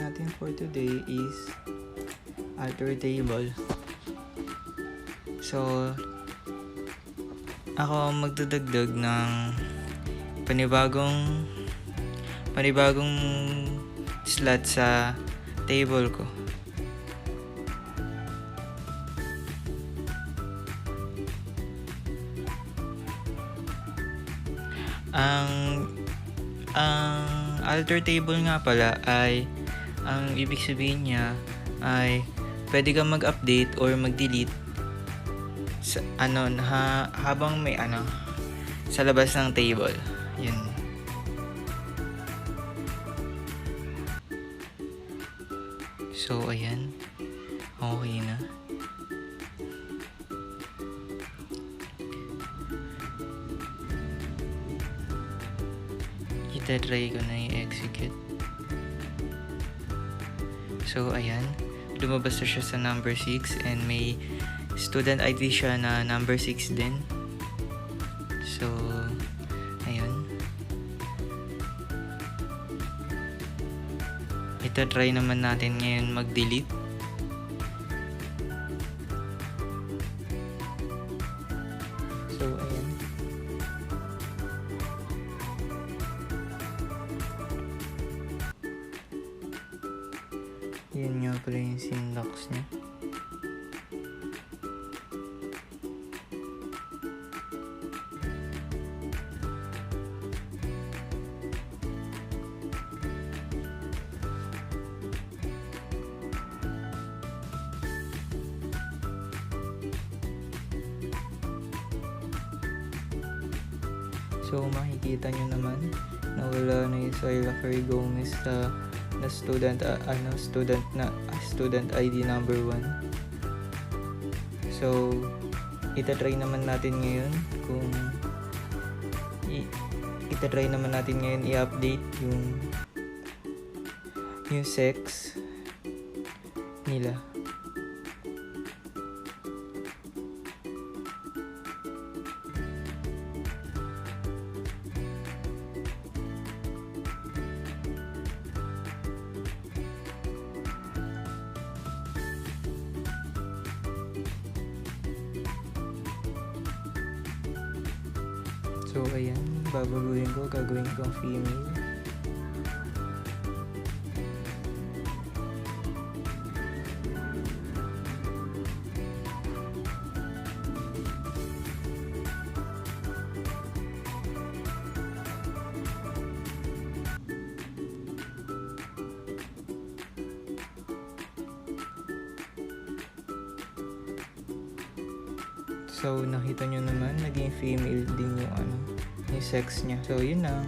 natin for today is alter table. So, ako magdadagdag ng panibagong slot sa table ko. Ang alter table nga pala ay ang ibig sabihin niya ay pwede kang mag-update or mag-delete sa habang may sa labas ng table. Yun. So ayan. Okay na. Try ko na i-execute. So, ayan. Lumabas na siya sa number 6 and may student ID siya na number 6 din. So, ayun. Try naman natin ngayon mag-delete. So, ayan. Yan nga pala yung syntax niya. So makikita nyo naman na wala na yung Syla Curry Gomez na student ID number 1. So itatry naman natin ngayon i-update yung sex nila. So, ayan. Gagawin kong female. So, nakita nyo naman, naging female din yung sex niya. So, yun lang.